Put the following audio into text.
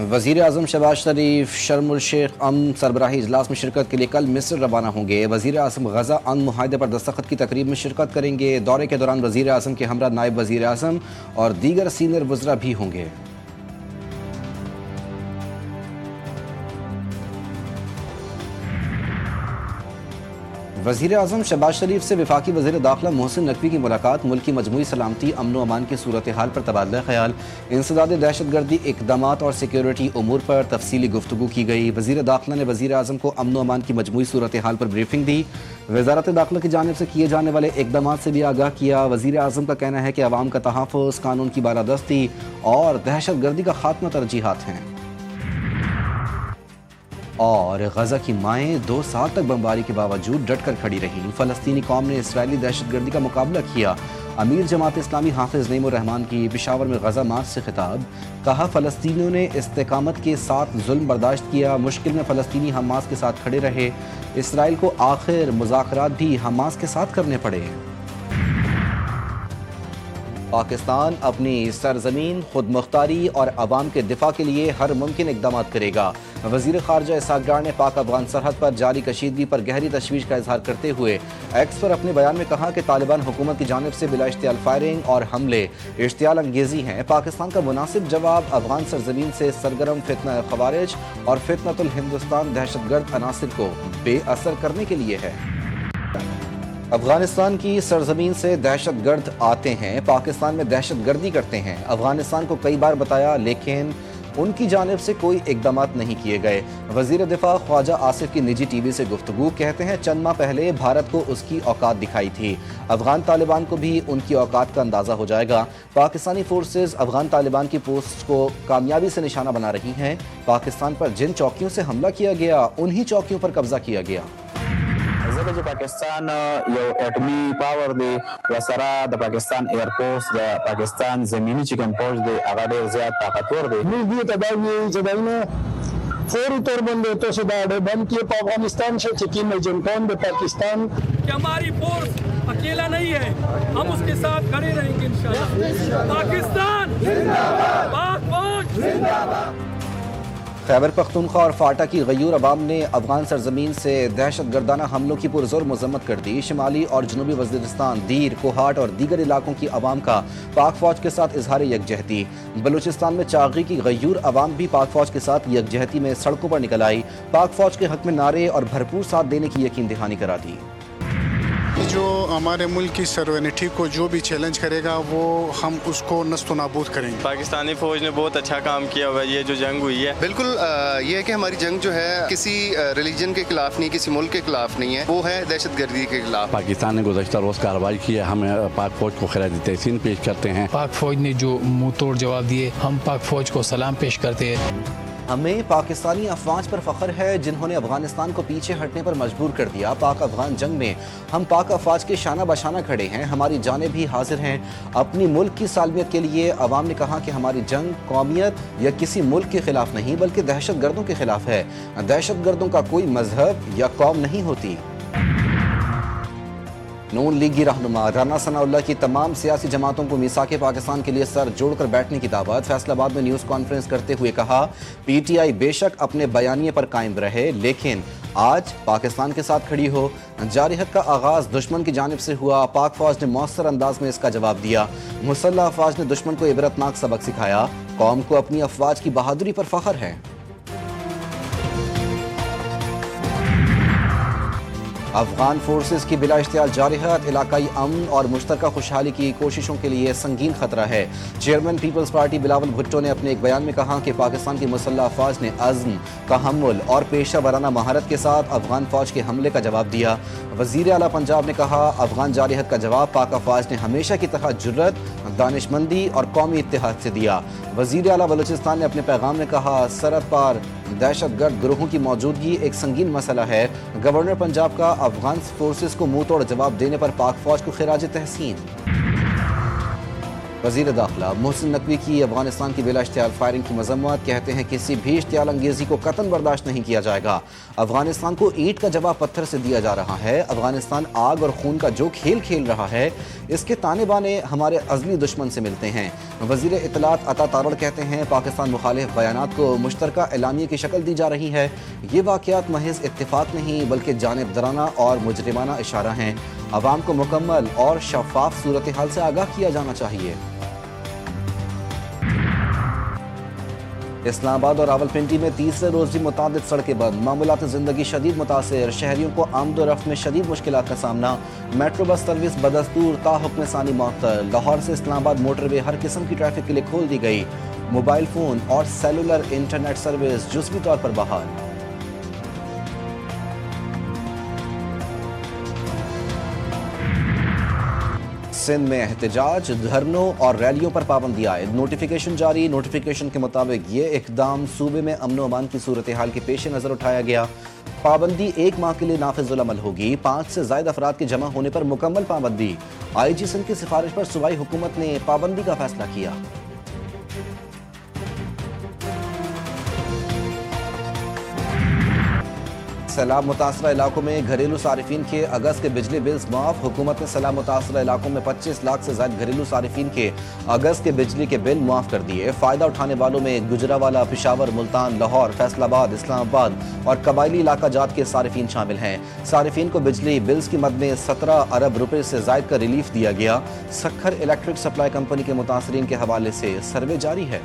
वज़ीर आज़म शहबाज शरीफ शर्म उल शेख अमन सरबराही इजलास में शिरकत के लिए कल मिस्र रवाना होंगे। वज़ीर आज़म गज़ा अमन मुआहदे पर दस्तखत की तकरीब में शिरकत करेंगे। दौरे के दौरान वज़ीर आज़म के हमरा नायब वज़ीर आज़म और दीगर सीनियर वज़रा भी होंगे। वज़ीर आज़म शहबाज शरीफ से वफाकी वज़ीर दाखिला मोहसिन नकवी की मुलाकात। मुल्क की मजमूई सलामती, अमन व अमान की सूरत हाल पर तबादला ख्याल, इंसदाद दहशतगर्दी इक़दामात और सिक्योरिटी उमूर पर तफसीली गुफ्तगू की गई। वज़ीर दाखिला ने वज़ीर आज़म को अमन व अमान की मजमूई सूरत हाल पर ब्रीफिंग दी। वज़ारत दाखिला की जानिब से किए जाने वाले इक़दामात से भी आगाह किया। वज़ीर आज़म का कहना है कि अवाम का तहफ़्फ़ुज़, कानून की बालादस्ती और दहशतगर्दी का खात्मा तरजीहात हैं। और गज़ा की माएँ 2 साल तक बमबारी के बावजूद डट कर खड़ी रहीं। फ़लस्तीनी कौम ने इसराइली दहशतगर्दी का मुकाबला किया। अमीर जमात इस्लामी हाफिज़ नईमुर रहमान की पेशावर में गज़ा मार्च से खिताब। कहा, फ़लस्तीनियों ने इस्तेकामत के साथ जुल्म बर्दाश्त किया। मुश्किल में फ़लस्तीनी हमास के साथ खड़े रहे। इसराइल को आखिर मुज़ाकरात भी हमास के साथ करने पड़े। पाकिस्तान अपनी सरजमीन, खुद मुख्तारी और अवाम के दिफा के लिए हर मुमकिन इक़दाम करेगा। वज़ीर ख़ारजा इसहाक़ डार ने पाक अफ़गान सरहद पर जारी कशीदगी पर गहरी तशवीश का इजहार करते हुए एक्स पर अपने बयान में कहा कि तालिबान हुकूमत की जानिब से बिला इश्तियाल फायरिंग और हमले इश्तियाल अंगेज़ी हैं। पाकिस्तान का मुनासिब जवाब अफ़गान सरजमीन से सरगर्म फितना ख़वारिज और फितनतुल हिंदुस्तान दहशतगर्द अनासिर को बेअसर करने के लिए है। अफगानिस्तान की सरजमीन से दहशतगर्द आते हैं, पाकिस्तान में दहशतगर्दी करते हैं। अफगानिस्तान को कई बार बताया, लेकिन उनकी जानिब से कोई इक़दामात नहीं किए गए। वज़ीर दिफा ख्वाजा आसिफ की निजी टीवी से गुफ्तगू। कहते हैं, चंद माह पहले भारत को उसकी औकात दिखाई थी। अफगान तालिबान को भी उनकी औकात का अंदाज़ा हो जाएगा। पाकिस्तानी फोर्सेज अफगान तालिबान की पोस्ट को कामयाबी से निशाना बना रही हैं। पाकिस्तान पर जिन चौकियों से हमला किया गया, उन्हीं चौकियों पर कब्जा किया गया। ځکه چې پاکستان یو اټومي پاور دی، وسره د پاکستان ایرفورس، د پاکستان زمینی چې کوم فوج دی، هغه ډېر زیات طاقتور دی. موږ دې ته دا وایو چې داینه فوری طور باندې تاسو دا اډه بند کړئ په افغانستان سے چې کوم ایجنټان د پاکستان کہ ہماری فورس اکیلا نہیں ہے، ہم اس کے ساتھ کھڑے رہیں گے انشاءاللہ۔ پاکستان زندہ باد، پاک فوج زندہ باد۔ خیبر پختونخوا اور فاٹا کی غیور عوام نے افغان سرزمین سے دہشت گردانہ حملوں کی پرزور مذمت کر دی۔ شمالی اور جنوبی وزیرستان، دیر، کوہاٹ اور دیگر علاقوں کی عوام کا پاک فوج کے ساتھ اظہار یکجہتی۔ بلوچستان میں چاغی کی غیور عوام بھی پاک فوج کے ساتھ یکجہتی میں سڑکوں پر نکل آئی، پاک فوج کے حق میں نعرے اور بھرپور ساتھ دینے کی یقین دہانی کرا دی۔ جو ہمارے ملک کی سرونٹی کو جو بھی چیلنج کرے گا وہ ہم اس کو نست و نابود کریں گے۔ پاکستانی فوج نے بہت اچھا کام کیا ہوا ہے، یہ جو جنگ ہوئی ہے بالکل یہ ہے کہ ہماری جنگ جو ہے کسی ریلیجن کے خلاف نہیں، کسی ملک کے خلاف نہیں ہے، وہ ہے دہشت گردی کے خلاف۔ پاکستان نے گزشتہ روز کارروائی کی ہے، ہم پاک فوج کو خراج تحسین پیش کرتے ہیں۔ پاک فوج نے جو منہ توڑ جواب دیے، ہم پاک فوج کو سلام پیش کرتے ہیں۔ ہمیں پاکستانی افواج پر فخر ہے جنہوں نے افغانستان کو پیچھے ہٹنے پر مجبور کر دیا۔ پاک افغان جنگ میں ہم پاک افواج کے شانہ بشانہ کھڑے ہیں، ہماری جانیں بھی حاضر ہیں اپنی ملک کی سالمیت کے لیے۔ عوام نے کہا کہ ہماری جنگ قومیت یا کسی ملک کے خلاف نہیں بلکہ دہشت گردوں کے خلاف ہے۔ دہشت گردوں کا کوئی مذہب یا قوم نہیں ہوتی۔ نون لیگی رہنما رانا ثناء اللہ کی تمام سیاسی جماعتوں کو میثاق پاکستان کے لیے سر جوڑ کر بیٹھنے کی دعوت۔ فیصل آباد میں نیوز کانفرنس کرتے ہوئے کہا، پی ٹی آئی بے شک اپنے بیانیے پر قائم رہے لیکن آج پاکستان کے ساتھ کھڑی ہو۔ جارحیت کا آغاز دشمن کی جانب سے ہوا، پاک فوج نے مؤثر انداز میں اس کا جواب دیا۔ مسلح افواج نے دشمن کو عبرتناک سبق سکھایا۔ قوم کو اپنی افواج کی بہادری پر فخر ہے۔ افغان فورسز کی بلا اشتعال جارحیت علاقائی امن اور مشترکہ خوشحالی کی کوششوں کے لیے سنگین خطرہ ہے۔ چیئرمین پیپلز پارٹی بلاول بھٹو نے اپنے ایک بیان میں کہا کہ پاکستان کی مسلح افواج نے عزم، تحمل اور پیشہ ورانہ مہارت کے ساتھ افغان فوج کے حملے کا جواب دیا۔ وزیر اعلیٰ پنجاب نے کہا، افغان جارحیت کا جواب پاک افواج نے ہمیشہ کی طرح جرت، دانش مندی اور قومی اتحاد سے دیا۔ وزیر اعلیٰ بلوچستان نے اپنے پیغام میں کہا، سرحد پار دہشت گرد گروہوں کی موجودگی ایک سنگین مسئلہ ہے۔ گورنر پنجاب کا افغان فورسز کو منہ توڑ جواب دینے پر پاک فوج کو خراج تحسین۔ वज़ीर दाखिला मोहसिन नकवी की अफगानिस्तान की बिला इश्तियाल फायरिंग की मजम्मत, कहते हैं किसी भी इश्तियाल अंगेजी को कतन बर्दाश्त नहीं किया जाएगा। अफगानिस्तान को ईंट का जवाब पत्थर से दिया जा रहा है। अफगानिस्तान आग और खून का जो खेल खेल रहा है, इसके ताने बाने हमारे अज़ली दुश्मन से मिलते हैं। वज़ीर इत्तलात अता तारड़ कहते हैं पाकिस्तान मुखालिफ बयानात को मुश्तरका एलानिया की शक्ल दी जा रही है। ये वाक़यात महज इत्तेफाक नहीं बल्कि जानिबदाराना और मुजरिमाना इशारा हैं। अवाम को मुकम्मल और शफाफ सूरत हाल से आगाह किया जाना चाहिए। इस्लामाबाद और रावलपिंडी में तीसरे रोज भी मुतादिद सड़कें बंद, मामूलात ज़िंदगी शदीद मुतासिर, शहरियों को आमदोरफ्त में शदीद मुश्किलात का सामना। मेट्रो बस सर्विस बदस्तूर ताहुक्म सानी मअतल। लाहौर से इस्लामाबाद मोटरवे हर किस्म की ट्रैफिक के लिए खोल दी गई। मोबाइल फ़ोन और सेलुलर इंटरनेट सर्विस जुज़वी तौर पर बहाल। सिंध में एहतजाज, धरनों और रैलियों पर पाबंदी आयद, नोटिफिकेशन जारी। नोटिफिकेशन के मुताबिक ये इकदाम सूबे में अमन व अमान की सूरत हाल के पेश नज़र उठाया गया। पाबंदी 1 माह के लिए नाफिजुल अमल होगी। 5 से ज़ायद अफराद के जमा होने पर मुकम्मल पाबंदी। IG सिंध की सिफारिश पर सूबाई हुकूमत ने पाबंदी का फैसला किया। सैलाब मुतासरा इलाकों में घरेलू सारिफीन के अगस्त के बिजली बिल्स माफ। हुकूमत ने सैलाब मुतासरा इलाकों में 25 लाख से ज़ायद घरेलू सारिफीन के अगस्त के बिजली के बिल माफ कर दिए। फ़ायदा उठाने वालों में गुजरावाला, पेशावर, मुल्तान, लाहौर, फैसलाबाद, इस्लामाबाद और कबायली इलाका जात के सारिफीन शामिल हैं। सारिफीन को बिजली बिल्स की मद में 17 अरब रुपये से ज़ायद का रिलीफ दिया गया। सखर इलेक्ट्रिक सप्लाई कंपनी के मुतासरीन के हवाले से सर्वे जारी है।